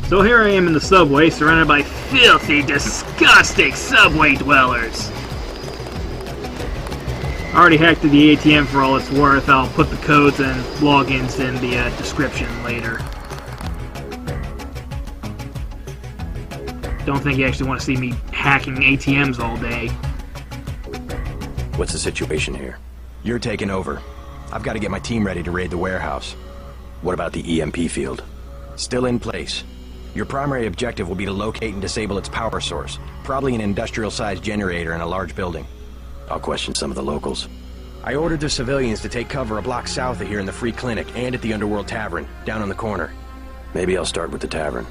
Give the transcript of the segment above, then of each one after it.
So here I am in the subway, surrounded by filthy, disgusting subway dwellers. I already hacked the ATM for all it's worth. I'll put the codes and logins in the description later. Don't think you actually want to see me hacking ATMs all day. What's the situation here? You're taking over. I've got to get my team ready to raid the warehouse. What about the EMP field? Still in place. Your primary objective will be to locate and disable its power source. Probably an industrial-sized generator in a large building. I'll question some of the locals. I ordered the civilians to take cover a block south of here in the Free Clinic and at the Underworld Tavern, down on the corner. Maybe I'll start with the tavern.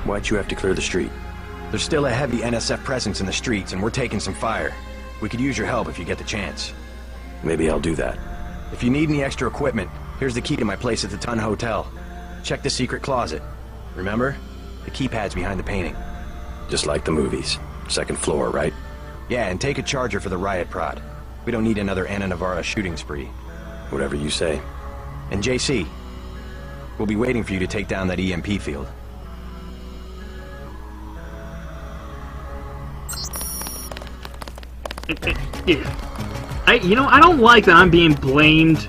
Why'd you have to clear the street? There's still a heavy NSF presence in the streets, and we're taking some fire. We could use your help if you get the chance. Maybe I'll do that. If you need any extra equipment, here's the key to my place at the Ton Hotel. Check the secret closet. Remember? The keypad's behind the painting. Just like the movies. Second floor, right? Yeah, and take a charger for the riot prod. We don't need another Anna Navarra shooting spree. Whatever you say. And JC, we'll be waiting for you to take down that EMP field. I don't like that I'm being blamed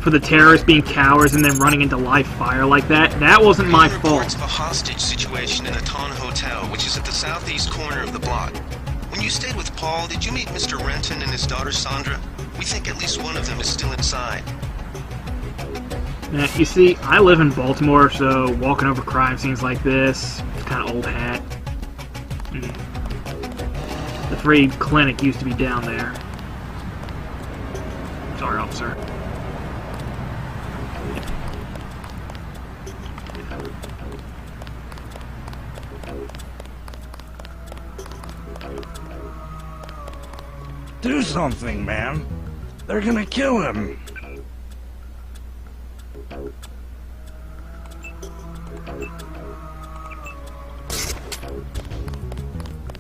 for the terrorists being cowards and then running into live fire like that. That wasn't my fault. Reports of a hostage situation in the Ton Hotel, which is at the southeast corner of the block. When you stayed with Paul, did you meet Mr. Renton and his daughter Sandra? We think at least one of them is still inside. Now, you see, I live in Baltimore, so walking over crime scenes like this, it's kind of old hat. The free clinic used to be down there. Sorry, officer. Do something, man. They're gonna kill him.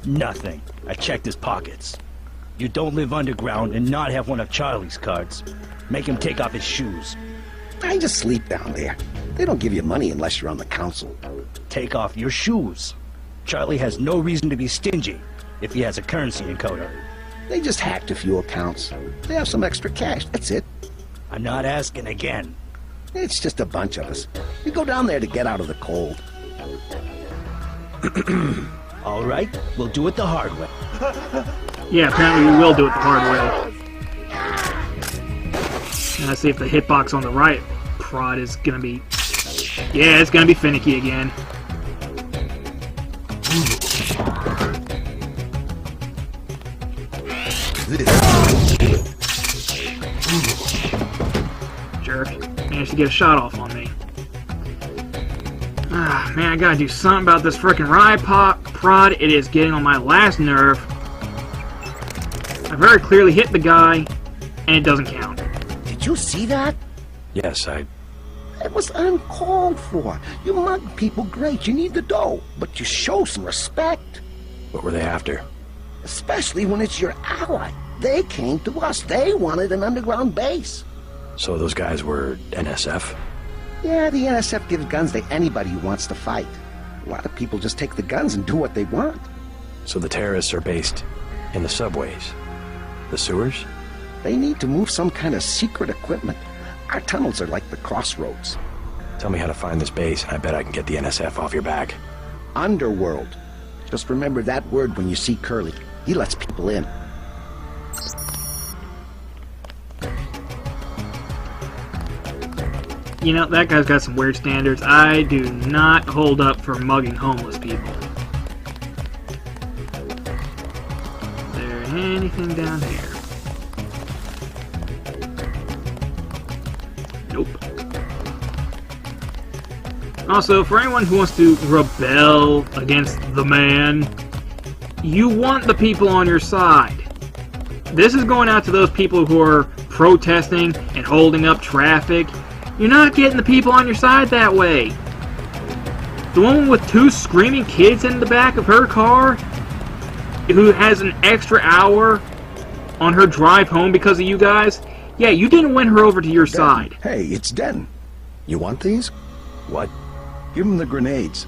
Nothing. I checked his pockets. You don't live underground and not have one of Charlie's cards. Make him take off his shoes. I just sleep down there. They don't give you money unless you're on the council. Take off your shoes. Charlie has no reason to be stingy if he has a currency encoder. They just hacked a few accounts. They have some extra cash, that's it. I'm not asking again. It's just a bunch of us. We go down there to get out of the cold. All right, we'll do it the hard way. Yeah, apparently we will do it the hard way. And let's see if the hitbox on the right prod is gonna be... Yeah, it's gonna be finicky again. Jerk. Managed to get a shot off on me. Ah, man, I gotta do something about this frickin' riot prod. It is getting on my last nerve. I very clearly hit the guy, and it doesn't count. Did you see that? Yes, It was uncalled for. You mug people great, you need the dough, but you show some respect. What were they after? Especially when it's your ally. They came to us. They wanted an underground base. So those guys were NSF? Yeah, the NSF gives guns to anybody who wants to fight. A lot of people just take the guns and do what they want. So the terrorists are based in the subways? The sewers? They need to move some kind of secret equipment. Our tunnels are like the crossroads. Tell me how to find this base, and I bet I can get the NSF off your back. Underworld. Just remember that word when you see Curly. He lets people in. You know, that guy's got some weird standards. I do not hold up for mugging homeless people. Is there anything down here? Nope. Also, for anyone who wants to rebel against the man, you want the people on your side. This is going out to those people who are protesting and holding up traffic. You're not getting the people on your side that way. The woman with 2 screaming kids in the back of her car, who has an extra hour on her drive home because of you guys, yeah, you didn't win her over to your side. Hey, it's Den. You want these? What? Give him the grenades.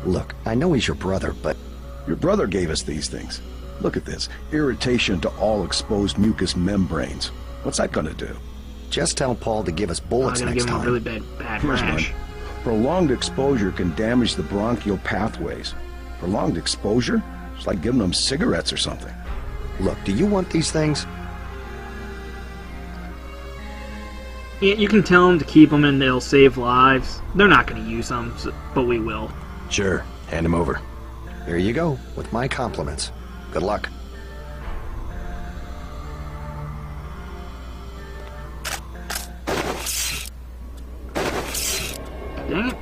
Look, I know he's your brother, but... Your brother gave us these things. Look at this. Irritation to all exposed mucous membranes. What's that gonna do? Just tell Paul to give us bullets I'm gonna next give him time. a really bad Here's rash. one. Prolonged exposure can damage the bronchial pathways. Prolonged exposure? It's like giving them cigarettes or something. Look, do you want these things? Yeah, you can tell them to keep them and they'll save lives. They're not going to use them, but we will. Sure, hand him over. There you go, with my compliments. Good luck. Dang it.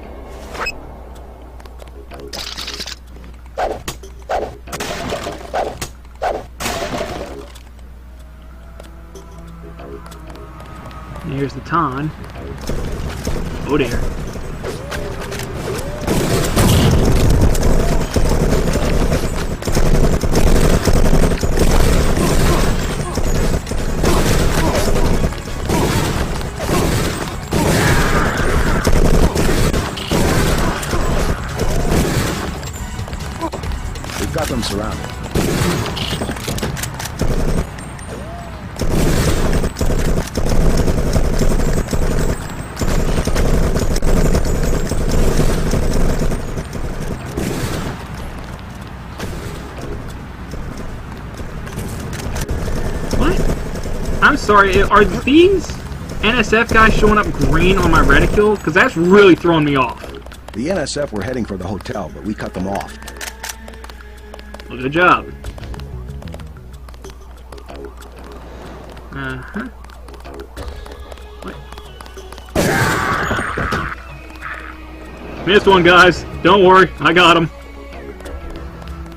Here's the Ton. Oh dear. We've got them surrounded. I'm sorry, are these NSF guys showing up green on my reticule? Because that's really throwing me off. The NSF were heading for the hotel, but we cut them off. Well, good job. Uh-huh. What? Missed one, guys. Don't worry, I got him.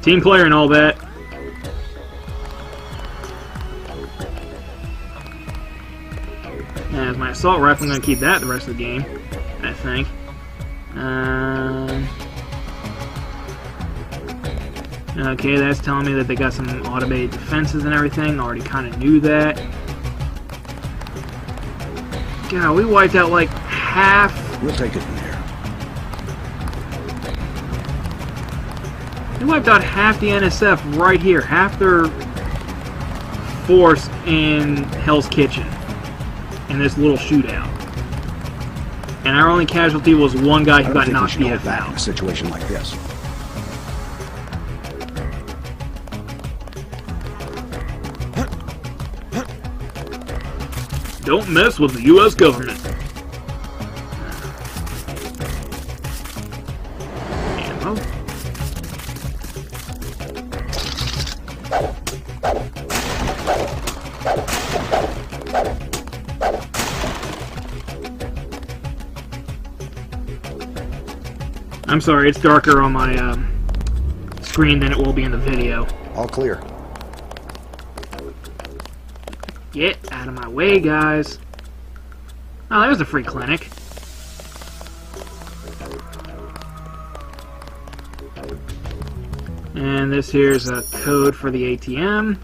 Team player and all that. As my assault rifle, I'm going to keep that the rest of the game, I think. Okay, that's telling me that they got some automated defenses and everything. Already kind of knew that. God, we wiped out like half. We'll take it from here. We wiped out half the NSF right here. Half their force in Hell's Kitchen. In this little shootout. And our only casualty was one guy who got knocked the F out. In a situation like this. Don't mess with the U.S. government. Ammo. I'm sorry, it's darker on my screen than it will be in the video. All clear. Get out of my way, guys. Oh, there's a free clinic. And this here's a code for the ATM.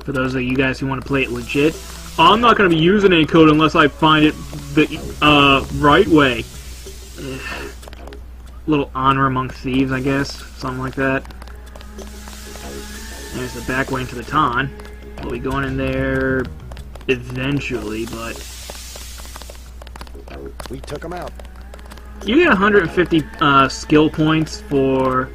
For those of you guys who want to play it legit. I'm not going to be using any code unless I find it the right way. Ugh. Little honor among thieves, I guess. Something like that. There's the back way into the Ton. We'll be going in there eventually, but... We took them out. You get 150 skill points for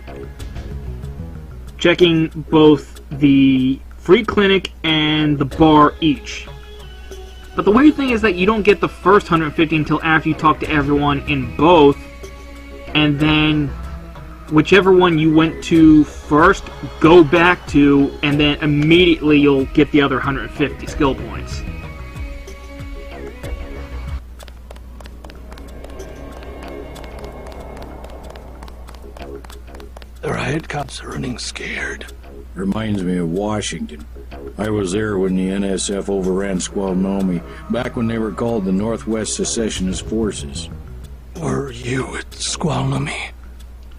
checking both the free clinic and the bar each. But the weird thing is that you don't get the first 150 until after you talk to everyone in both, and then whichever one you went to first, go back to, and then immediately you'll get the other 150 skill points. The riot cops are running scared. Reminds me of Washington. I was there when the NSF overran Squalnomi, back when they were called the Northwest Secessionist Forces. Were you at Squalnomi?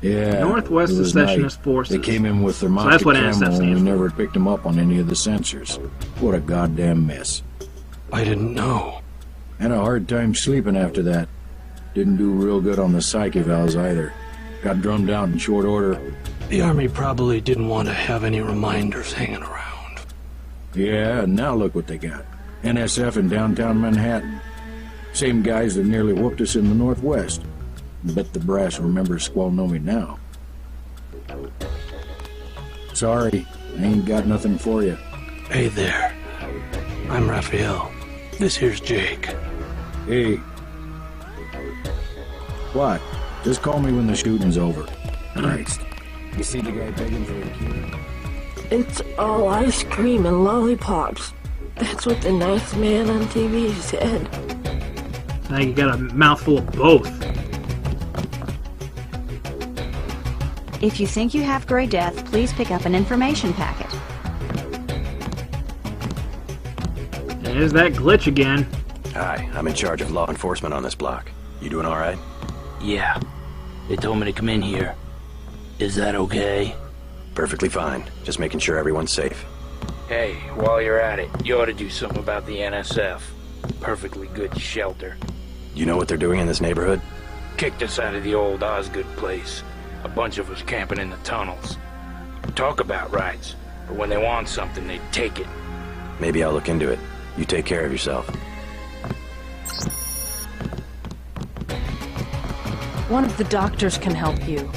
Yeah, Northwest it was Secessionist night. Forces. They came in with So thermometric that's what NSF camo and stands we for. never picked them up on any of the sensors. What a goddamn mess. I didn't know. Had a hard time sleeping after that. Didn't do real good on the psych evals either. Got drummed out in short order. The Army probably didn't want to have any reminders hanging around. Yeah, and now look what they got. NSF in downtown Manhattan. Same guys that nearly whooped us in the Northwest. Bet the brass remembers Squalnomi now. Sorry, I ain't got nothing for you. Hey there. I'm Raphael. This here's Jake. Hey. What? Just call me when the shooting's over. Christ. You see the guy begging for a key? It's all ice cream and lollipops. That's what the nice man on TV said. Now you got a mouthful of both. If you think you have Grey Death, please pick up an information packet. There's that glitch again. Hi, I'm in charge of law enforcement on this block. You doing all right? Yeah. They told me to come in here. Is that okay? Perfectly fine. Just making sure everyone's safe. Hey, while you're at it, you ought to do something about the NSF. Perfectly good shelter. You know what they're doing in this neighborhood? Kicked us out of the old Osgood place. A bunch of us camping in the tunnels. Talk about rights, but when they want something, they take it. Maybe I'll look into it. You take care of yourself. One of the doctors can help you.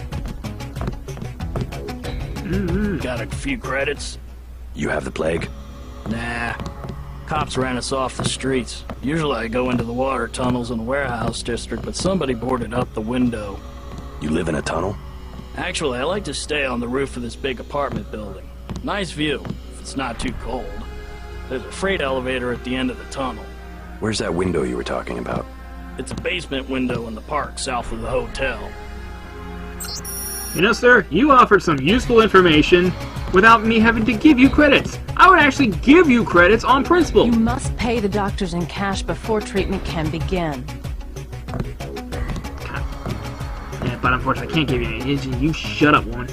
Got a few credits? You have the plague? Nah. Cops ran us off the streets. Usually I go into the water tunnels in the warehouse district, but somebody boarded up the window. You live in a tunnel? Actually, I like to stay on the roof of this big apartment building. Nice view, if it's not too cold. There's a freight elevator at the end of the tunnel. Where's that window you were talking about? It's a basement window in the park south of the hotel. You know, sir, you offered some useful information without me having to give you credits. I would actually give you credits on principle. You must pay the doctors in cash before treatment can begin. Yeah, but unfortunately I can't give you any. You shut up, woman.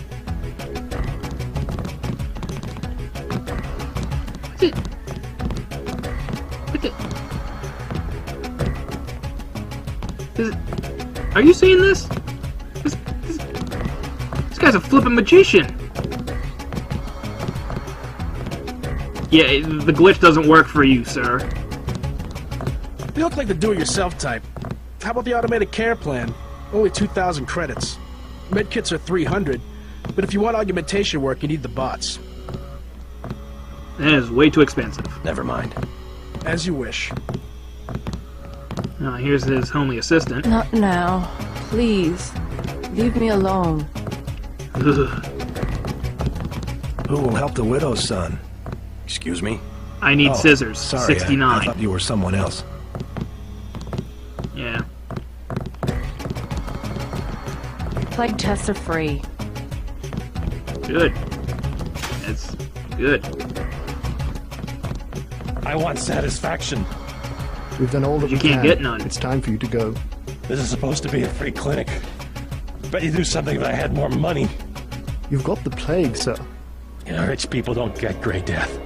What's it? What's it? Are you seeing this? This guy's a flippin' magician. Yeah, the glitch doesn't work for you, sir. You look like the do-it-yourself type. How about the automated care plan? Only 2,000 credits. Medkits are 300, but if you want augmentation work, you need the bots. That is way too expensive. Never mind. As you wish. Here's his homely assistant. Not now. Please. Leave me alone. Ugh. Who will help the widow's son? Excuse me? I need scissors. Sorry, 69. I thought you were someone else. Yeah. Plague tests are free. Good. That's good. I want satisfaction. We've done all that we can. You can't get none. It's time for you to go. This is supposed to be a free clinic. Bet you do something if I had more money. You've got the plague, sir. You know, rich people don't get Grey Death.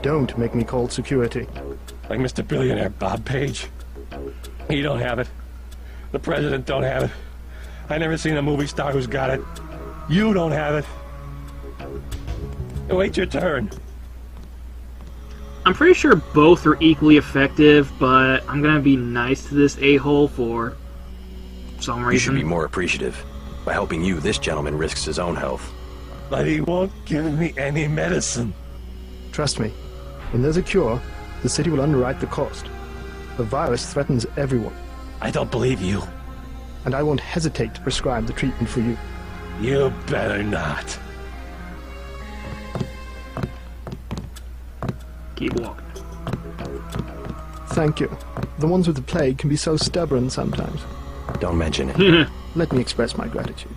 Don't make me call security. Like Mr. Billionaire Bob Page. He don't have it. The president don't have it. I never seen a movie star who's got it. You don't have it. Wait your turn. I'm pretty sure both are equally effective, but I'm gonna be nice to this a-hole for some reason. You should be more appreciative. By helping you, this gentleman risks his own health. But he won't give me any medicine. Trust me. When there's a cure, the city will underwrite the cost. The virus threatens everyone. I don't believe you. And I won't hesitate to prescribe the treatment for you. You better not. Keep walking. Thank you. The ones with the plague can be so stubborn sometimes. Don't mention it. Let me express my gratitude.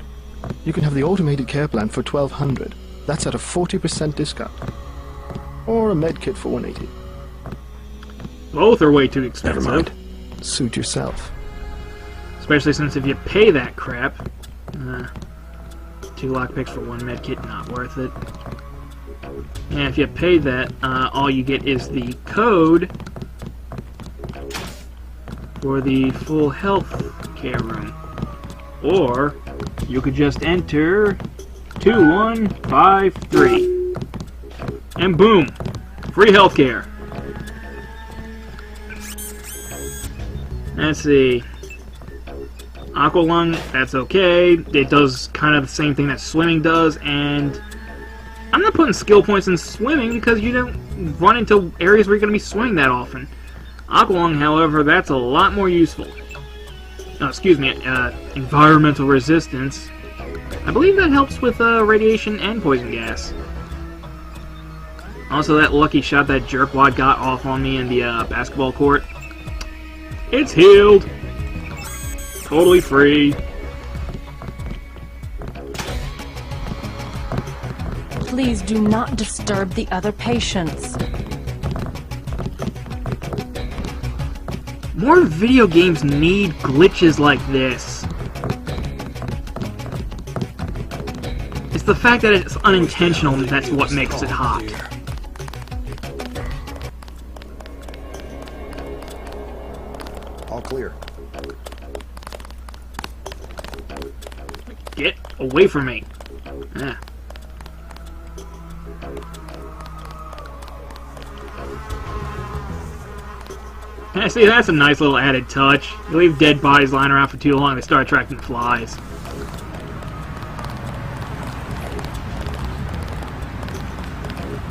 You can have the automated care plan for $1,200. That's at a 40% discount. Or a med kit for $180. Both are way too expensive. Never mind. Suit yourself. Especially since if you pay that crap, 2 lockpicks for 1 medkit, not worth it. And if you pay that, all you get is the code for the full health care room. Or you could just enter 2153. And boom! Free healthcare. Let's see. Aqualung, that's okay. It does kind of the same thing that swimming does, and I'm not putting skill points in swimming because you don't run into areas where you're going to be swimming that often. Aqualung, however, that's a lot more useful. Oh, excuse me, environmental resistance. I believe that helps with radiation and poison gas. Also, that lucky shot that jerkwad got off on me in the basketball court. It's healed. Totally free. Please do not disturb the other patients. More video games need glitches like this. It's the fact that it's unintentional that's what makes it hot. All clear. Get away from me. Ah. Yeah, see, that's a nice little added touch. You leave dead bodies lying around for too long, they start attracting flies.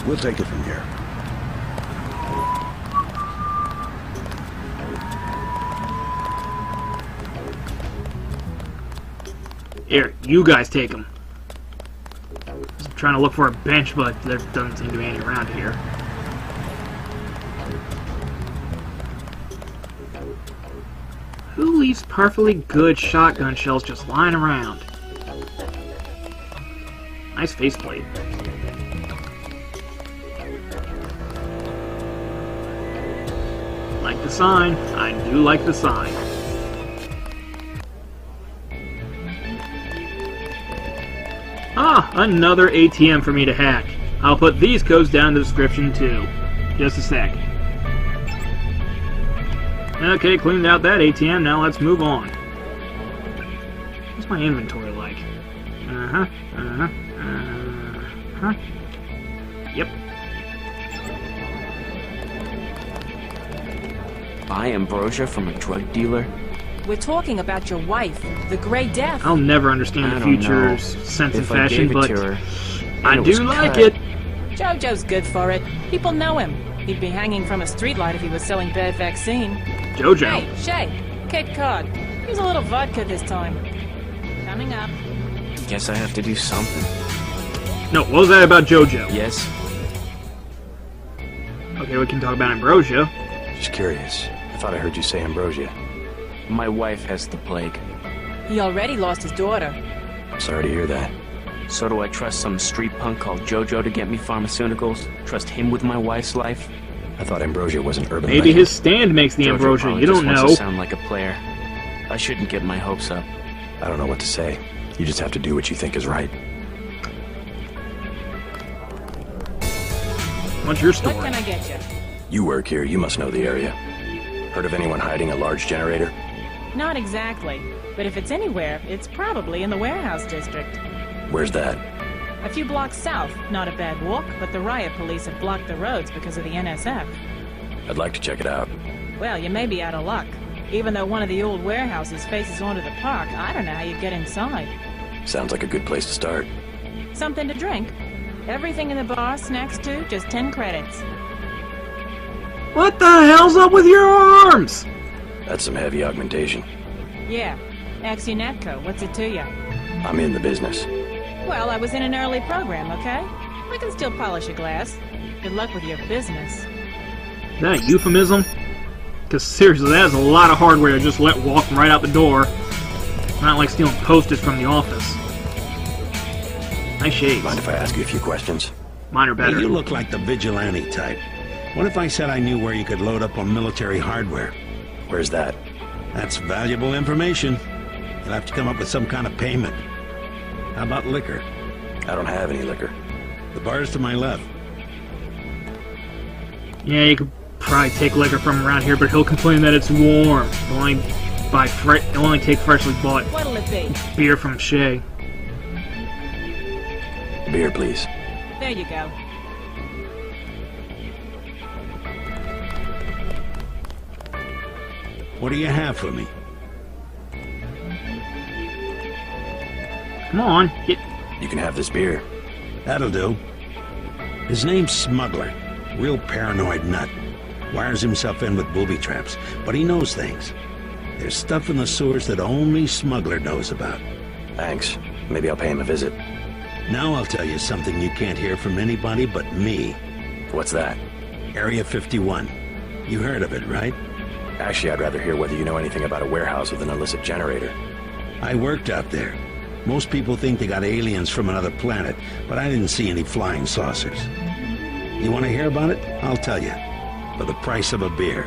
We'll take it from here. Here, you guys take them. I'm trying to look for a bench, but there doesn't seem to be any around here. Who leaves perfectly good shotgun shells just lying around? Nice faceplate. Like the sign. I do like the sign. Ah, another ATM for me to hack. I'll put these codes down in the description too. Just a sec. Okay, cleaned out that ATM, now let's move on. What's my inventory like? Yep. Buy ambrosia from a drug dealer? We're talking about your wife, the Grey Death. I'll never understand the future's sense and fashion, but I do like it. Jojo's good for it. People know him. He'd be hanging from a streetlight if he was selling bad vaccine. Jojo. Hey, Shay, Cape Cod. Use a little vodka this time. Coming up. Guess I have to do something. No, what was that about Jojo? Yes. Okay, we can talk about ambrosia. Just curious. I thought I heard you say ambrosia. My wife has the plague. He already lost his daughter. Sorry to hear that. So do I trust some street punk called Jojo to get me pharmaceuticals? Trust him with my wife's life? I thought ambrosia was an urban Maybe legend. his stand makes the Jojo ambrosia, you don't wants know. to sound like a player. I shouldn't get my hopes up. I don't know what to say. You just have to do what you think is right. What's your story? What can I get you? You work here, you must know the area. Heard of anyone hiding a large generator? Not exactly. But if it's anywhere, it's probably in the warehouse district. Where's that? A few blocks south. Not a bad walk, but the riot police have blocked the roads because of the NSF. I'd like to check it out. Well, you may be out of luck. Even though one of the old warehouses faces onto the park, I don't know how you'd get inside. Sounds like a good place to start. Something to drink? Everything in the bar, snacks too, just 10 credits. What the hell's up with your arms? That's some heavy augmentation. Yeah. Axionetco, what's it to you? I'm in the business. Well, I was in an early program, okay? I can still polish a glass. Good luck with your business. Is that a euphemism? Because seriously, that is a lot of hardware to just let walk right out the door. Not like stealing postage from the office. Nice shades. Mind if I ask you a few questions? Mine are better. Hey, you look like the vigilante type. What if I said I knew where you could load up on military hardware? Where's that? That's valuable information. You'll have to come up with some kind of payment. How about liquor? I don't have any liquor. The bar's to my left. Yeah, you could try to take liquor from around here, but he'll complain that it's warm. He'll only take freshly bought What'll it be? beer from Shay. Beer, please. There you go. What do you have for me? Come on, get... You can have this beer. That'll do. His name's Smuggler. Real paranoid nut. Wires himself in with booby traps, but he knows things. There's stuff in the sewers that only Smuggler knows about. Thanks. Maybe I'll pay him a visit. Now I'll tell you something you can't hear from anybody but me. What's that? Area 51. You heard of it, right? Actually, I'd rather hear whether you know anything about a warehouse with an illicit generator. I worked out there. Most people think they got aliens from another planet, but I didn't see any flying saucers. You want to hear about it? I'll tell you. For the price of a beer.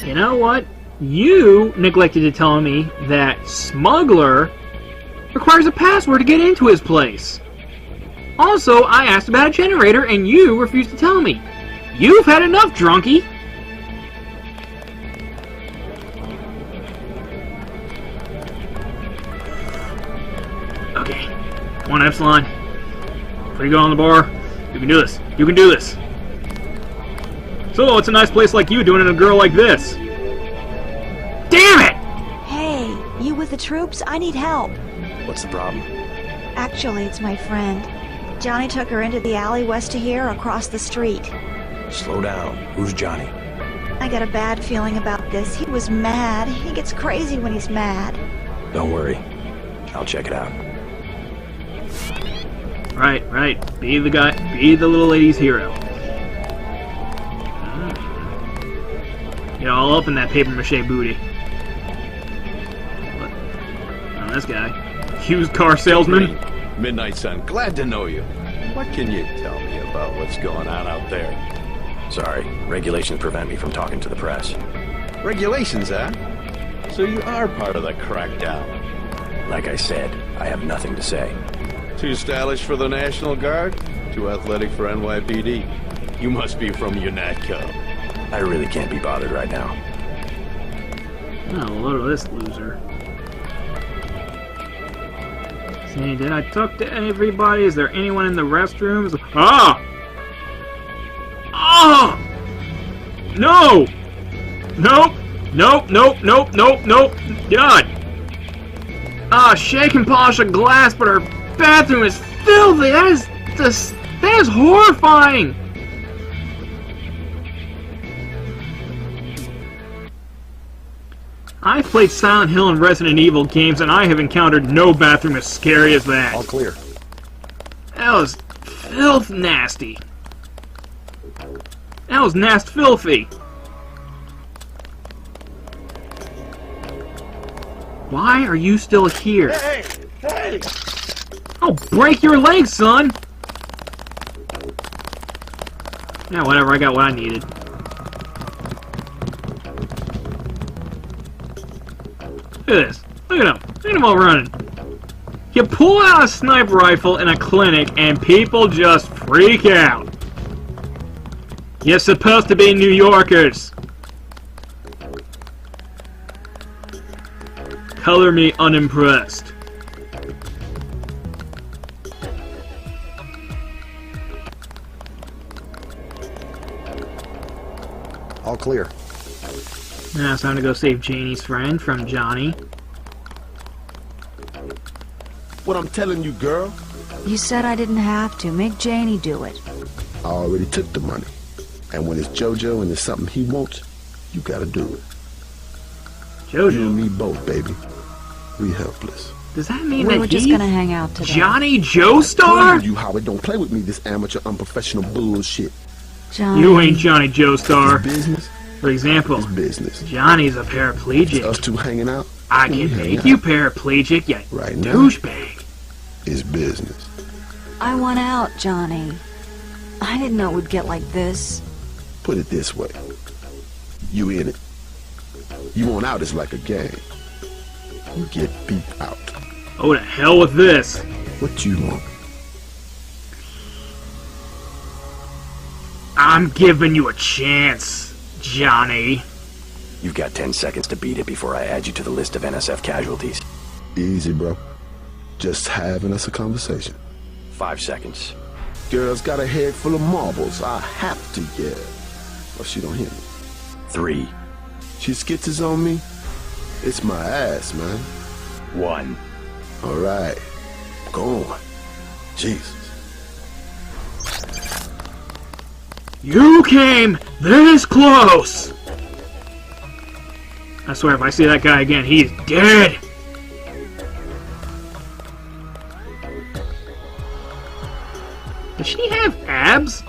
You know what? You neglected to tell me that Smuggler requires a password to get into his place. Also, I asked about a generator and you refused to tell me. You've had enough, drunkie! Okay. Come on, Epsilon. Before you go on the bar, you can do this. You can do this. So, it's a nice place like you doing it to a girl like this. Damn it! Hey, you with the troops? I need help. What's the problem? Actually, it's my friend. Johnny took her into the alley west of here, across the street. Slow down. Who's Johnny? I got a bad feeling about this. He was mad. He gets crazy when he's mad. Don't worry. I'll check it out. Right. Be the guy. Be the little lady's hero. Get all up in that papier-mâché booty. What? Oh, this guy. Used car salesman? Midnight Sun, glad to know you. What can you tell me about what's going on out there? Sorry, regulations prevent me from talking to the press. Regulations, huh? So you are part of the crackdown. Like I said, I have nothing to say. Too stylish for the National Guard? Too athletic for NYPD? You must be from UNATCO. I really can't be bothered right now. Oh, look at this loser. See, did I talk to everybody? Is there anyone in the restrooms? Ah! Ah! No! Nope! Nope! God! Ah, Shay can polish a glass, but her bathroom is filthy! That is horrifying! I've played Silent Hill and Resident Evil games, and I have encountered no bathroom as scary as that. All clear. That was filth nasty. That was nast filthy. Why are you still here? Hey! Oh, break your legs, son! Yeah, whatever, I got what I needed. Look at this. Look at him. Look at him all running. You pull out a sniper rifle in a clinic and people just freak out. You're supposed to be New Yorkers. Color me unimpressed. All clear. Now it's time to go save Janie's friend from Johnny. What I'm telling you, girl? You said I didn't have to. Make Janie do it. I already took the money. And when it's Jojo and it's something he wants, you gotta do it. Jojo? You and me both, baby. We helpless. Does that mean we're just gonna hang out today? Johnny Joestar? You, Howard, don't play with me this amateur, unprofessional bullshit. Johnny. You ain't Johnny Joestar. Business? For example, It's business. Johnny's a paraplegic. Us two hanging out? I can make you paraplegic, you Right now. douchebag. It's business. I want out, Johnny. I didn't know it would get like this. Put it this way. You in it. You want out is like a game. You get beat out. Oh, to hell with this. What you want? I'm giving you a chance, Johnny. You've got 10 seconds to beat it before I add you to the list of NSF casualties. Easy, bro. Just having us a conversation. 5 seconds. Girl's got a head full of marbles. I have to yell. Or she don't hear me. 3. She skitzes on me. It's my ass, man. 1. All right. Go on. Jesus. You came this close! I swear, if I see that guy again, he's dead! Does she have abs?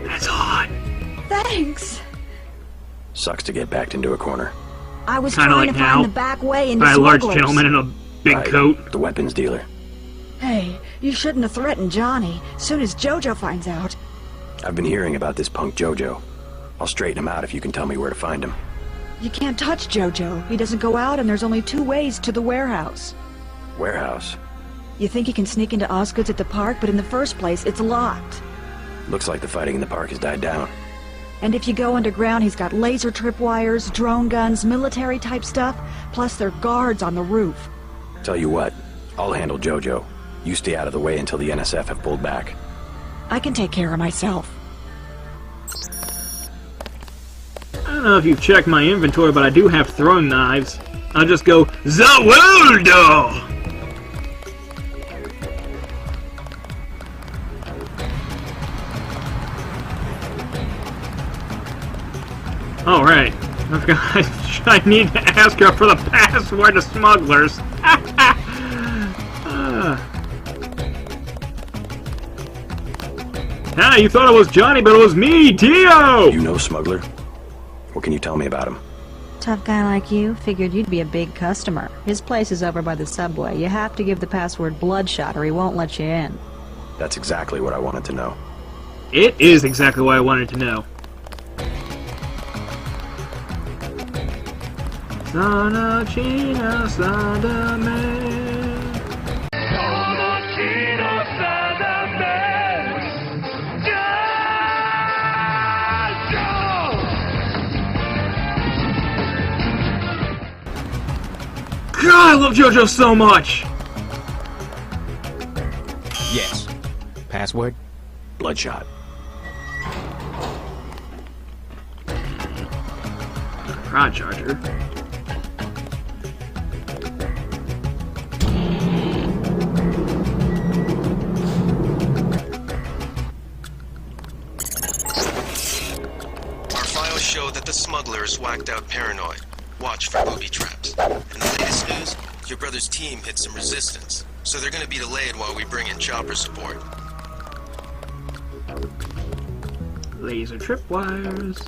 That's hot. Thanks. Sucks to get backed into a corner. I was Kinda trying like to now, find the back way into by a large smugglers. gentleman in a big Right, coat. The weapons dealer. Hey, you shouldn't have threatened Johnny. Soon as Jojo finds out. I've been hearing about this punk Jojo. I'll straighten him out if you can tell me where to find him. You can't touch Jojo. He doesn't go out, and there's only 2 ways to the warehouse. Warehouse? You think he can sneak into Osgood's at the park, but in the first place, it's locked. Looks like the fighting in the park has died down. And if you go underground, he's got laser tripwires, drone guns, military-type stuff, plus there are guards on the roof. Tell you what, I'll handle Jojo. You stay out of the way until the NSF have pulled back. I can take care of myself. I don't know if you've checked my inventory, but I do have throwing knives. I'll just go, Zawoldo! Alright. I need to ask her for the password to smugglers. You thought it was Johnny, but it was me, Tio! You know Smuggler? What can you tell me about him? Tough guy like you, figured you'd be a big customer. His place is over by the subway. You have to give the password Bloodshot or he won't let you in. That's exactly what I wanted to know. It is exactly what I wanted to know. Sono, Chino, Sadame. God, I love Jojo so much! Yes. Password? Bloodshot. Prod Charger. Our files show that the smuggler is whacked out paranoid. Watch for booby traps. In the latest news, your brother's team hit some resistance, so they're gonna be delayed while we bring in chopper support. Laser tripwires.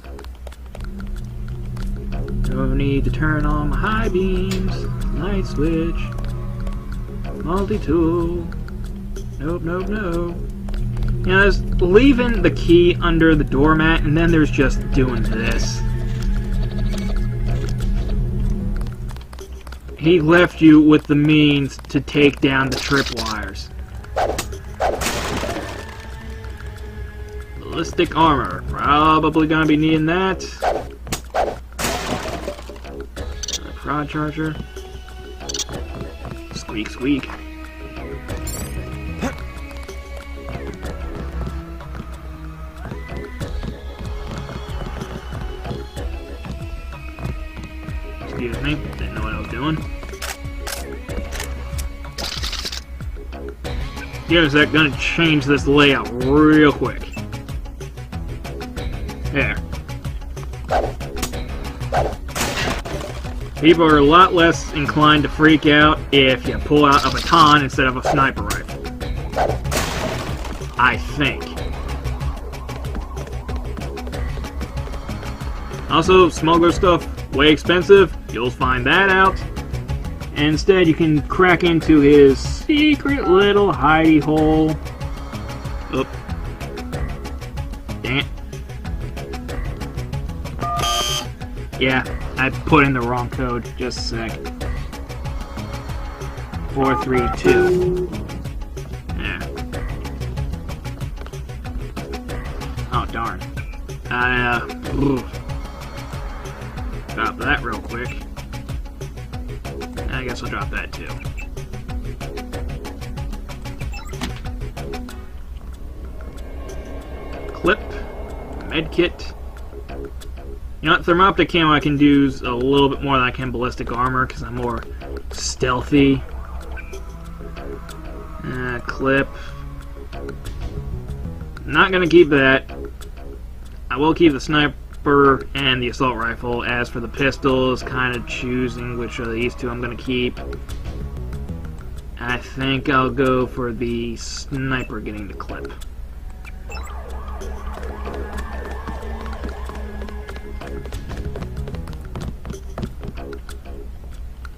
No need to turn on my high beams. Light switch. Multi-tool. Nope, nope, nope. You know, there's leaving the key under the doormat, and then there's just doing this. He left you with the means to take down the tripwires. Ballistic armor. Probably gonna be needing that. Prod charger. Squeak, squeak. Excuse me, didn't know what I was doing. Give us that, gonna change this layout real quick. There. People are a lot less inclined to freak out if you pull out a baton instead of a sniper rifle. I think. Also, smuggler stuff, way expensive. You'll find that out. Instead, you can crack into his secret little hidey hole. Oop. Dang it. Yeah, I put in the wrong code. Just a sec. 432. Yeah. Oh, darn. Drop that real quick. I guess I'll drop that too. Clip, medkit. You know what, thermoptic camo I can do a little bit more than I can ballistic armor because I'm more stealthy. Clip. Not gonna keep that. I will keep the sniper and the assault rifle. As for the pistols, kind of choosing which of these two I'm gonna keep. I think I'll go for the sniper getting the clip.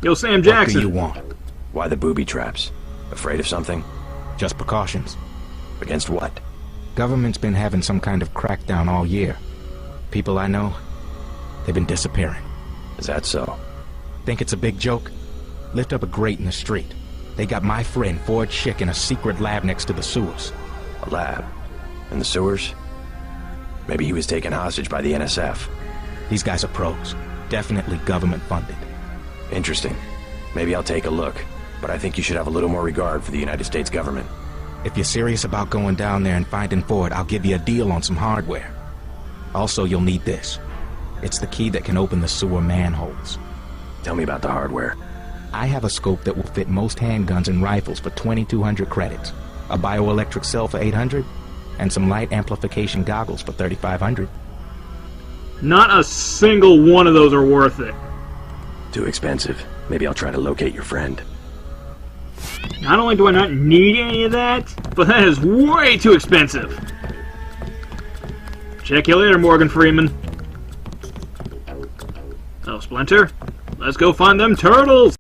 Yo, Sam Jackson. What do you want? Why the booby traps? Afraid of something? Just precautions. Against what? Government's been having some kind of crackdown all year. People I know, they've been disappearing. Is that so? Think it's a big joke? Lift up a grate in the street. They got my friend Ford Schick in a secret lab next to the sewers. A lab? In the sewers? Maybe he was taken hostage by the NSF. These guys are pros. Definitely government funded. Interesting. Maybe I'll take a look. But I think you should have a little more regard for the United States government. If you're serious about going down there and finding Ford, I'll give you a deal on some hardware. Also, you'll need this. It's the key that can open the sewer manholes. Tell me about the hardware. I have a scope that will fit most handguns and rifles for 2,200 credits, a bioelectric cell for 800, and some light amplification goggles for 3,500. Not a single one of those are worth it. Too expensive. Maybe I'll try to locate your friend. Not only do I not need any of that, but that is way too expensive. Check you later, Morgan Freeman. Oh, Splinter, let's go find them turtles!